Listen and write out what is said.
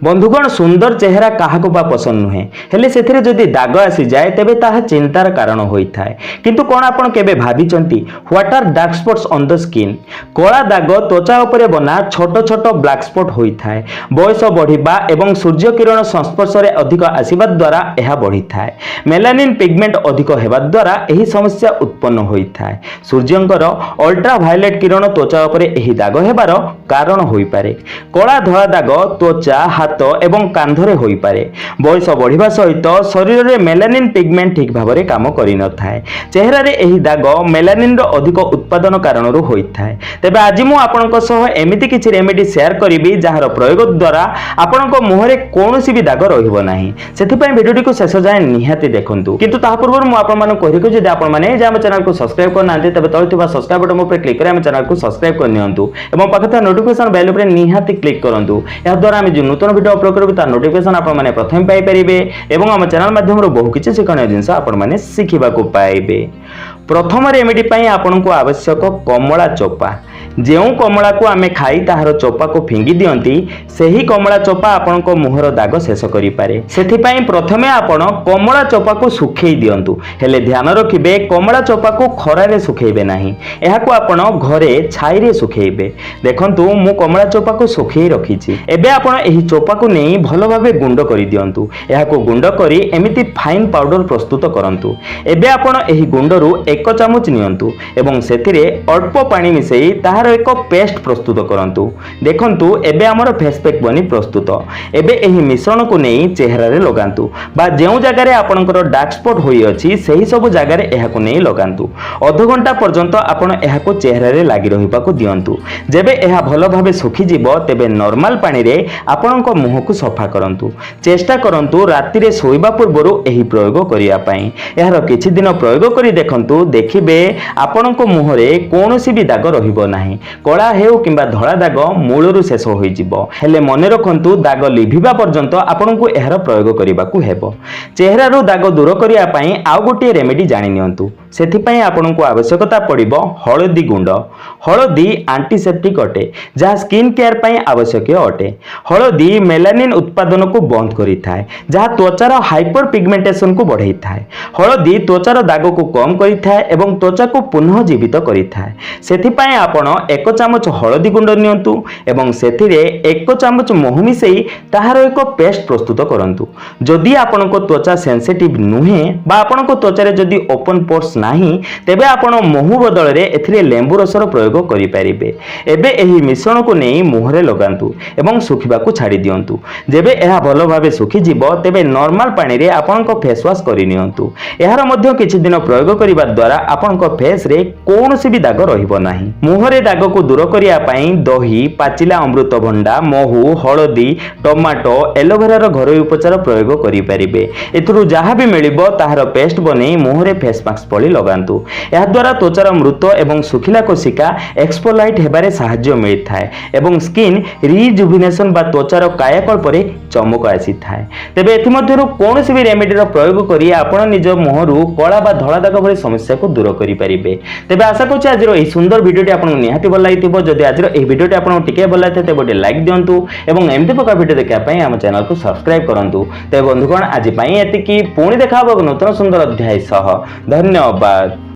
बंधुगण सुंदर चेहरा क्या पसंद नुहे हेले से जदि दाग आसी जाए तेबे ताहा चिंतार कारण होता है। किंतु कौन आपण केबे भाबिचंती what are dark spots on the skin. कला दाग त्वचा उपरे बना छोट छोट ब्लैक स्पॉट होता है। बयस बढ़िबा एवं सूर्य किरण संस्पर्श में अधिक आसवा द्वारा यह बढ़ी था। मेलानिन पिगमेंट अधिक होगा द्वारा यही समस्या उत्पन्न होता है। सूर्यंकर अल्ट्रावायलेट किरण त्वचा उपरे यही दाग हेबार कारण होई पारे। कला धला दाग त्वचा हाथ एवं कांधरे होई पारे। बयस बढ़िबा सहित शरीर में मेलानिन पिगमेंट ठीक भाव में काम करि न थाए। चेहरा रे एही दाग मेलानिन रो अधिक उत्पादन कारण होई थाए। तेबे आज मु आपनक सह एमिति किछि रेमेडी शेयर करिबी जहार प्रयोग द्वारा आपनक मुहरे कोनोसी भी दाग रहिबो नाही। सेति पय भिडियोटी को शेष जाय निहाती देखंतु। किंतु ता पूर्व मु आपन माने कहि जदि आपन माने जे हम चैनल को सब्सक्राइब करना तेबे तळे थिबा सब्सक्राइब बटन ऊपर क्लिक करि हम चैनल को सब्सक्राइब कर नियंतु एवं पाखता नोटिफिकेशन बेल ऊपर निहाती क्लिक करंतु। या द्वारा हम जे नूतन वीडियो अपलोड करबे ता नोटिफिकेशन आपन माने प्रथम पाई परिबे एवं हम चैनल माध्यम रो बहु किछि शिखणीय जिंस आपन माने शिखिबा को पाइबे। प्रथम रेमेडी पई आपन को आवश्यक कमला चोपा। जो कमला को आमे खाई ताहार चोपा को फिंगी दियंती सेही कमला चोपा आपन को मुहर दाग शेष करि पारे। सेथि पई प्रथमे आपन कमला चोपा को सुखेई दियंतु। हेले ध्यान रखिबे कमला चोपा को खरा रे सुखेइबे नाही। एहा को आपन घरे छाई रे सुखेइबे। देखंतु मु कमला चोपा को सुखेई रखिछि। एबे आपन एही चोपा को नै भलो भाबे गुंड करि दियंतु। एहा को गुंड करी एमिति फाइन पाउडर प्रस्तुत करंतु। एबे आपन एही गुंडरू 1 चामच नियंतु एवं सेथिरे अल्प पानी मिसेई ताहार एक पेस्ट प्रस्तुत करंतु। देखंतु एबे हमर फेस पैक बनी प्रस्तुत। एबे एही मिश्रण को नै चेहरा रे लगांतु बा जेउ जगह रे आपनकर डार्क स्पॉट होई अछि सेही सब जगह रे एहा को नै लगांतु। आधा घंटा पर्यंत आपण एहा को चेहरा रे लागि रहिबा को दियंतु। जेबे एहा भलो भाबे सुखी जिवो तेबे नॉर्मल पानी रे आपनक मुह को सफा करंतु। चेष्टा करंतु राति रे सोइबा पूर्वरु एही प्रयोग करिया पई। एहार किछि दिन प्रयोग करी देखंतु देखिबे आपनक मुह रे कोनोसी भी दाग रहिबो नाही। कला हेउ किंबा धड़ा दाग मूलरू शेष होई जिवो। हेले मने रखंतु दाग लिभिबा पर्यंत आपनकु एहार प्रयोग करिबाकु हेबो। चेहरा रो दाग दूर करिया पई आउ गोटे रेमेडी जानि नियंतु। सेथि पई आपनकु आवश्यकता पड़िबो हळदी गुंड। हळदी एंटीसेप्टिक अटे जहा स्किन केयर पई आवश्यक अटे। हळदी मेलानिन उत्पादन को बंद करि थाए जहा त्वचार हाइपर पिगमेंटेशन को बढ़ाई थाए। हळदी त्वचार दाग को कम करि थाए एवं त्वचा को पुनः जीवित करि थाए। सेथि पई आपण 1 चामच हळदी गुंड नियंतु एवं सेथिरे 1 चामच महू मिसेई ताहार एक पेस्ट प्रस्तुत करंतु। जदि आपनको त्वचा सेंसिटिव नुहे बा आपनको त्वचा रे जदि ओपन पोर्स नाही तेबे आपण महू बदल रे एथिरे लेंबू रसर प्रयोग करि परिबे। एबे एही मिश्रण को नै मुहरे लगांतु एवं सुखिबा को छाडी दियंतु। जेबे एहा भलो भाबे सुखी जिवो तेबे नॉर्मल पानी रे आपनको फेस वॉश करि नियंतु। एहार मध्य किछि दिन प्रयोग करिबा द्वारा आपनको फेस रे कोनोसी भी दाग रहिबो नाही। मुहरे दाग को दूर करिया पई दही पाचिला अमृतभंडा महू हळदी टमाटो एलोवेरा रो घरोई उपचार प्रयोग करि परिबे। एथुरु जहा भी मिलिबो ताहार पेस्ट बनै मुहरे फेस मास्क पळी लगांतु। एहा द्वारा त्वचार मृत एवं सुखिला कोशिका एक्सपोलाइट हेबारे सहाय्य मिलि थाए एवं स्किन रिजुविनेशन बा त्वचार कायाकल्प रे चमक आसी थाए। तेबे एथि मध्यरु कोनोसी भी रेमेडी रो प्रयोग करी आपण निज मुहरु कला बा धळा दाग भଳି समस्या को दूर करि परिबे। तेबे आशा करछि आज रो एही सुंदर भिडियोटी आपन निहाती भल लागिथिबो। जदि आज रो एही भिडियोटी आपन टिके भल लागिथे तेबे गोटे लाइक दियंतु एवं एमती प्रकार भिडियो देखा पई हम चैनल को सब्सक्राइब करंतु। तेबे बंधुगण आज पई एतिकी पुणी देखा हबो नूतन सुंदर अध्याय सह। धन्यवाद।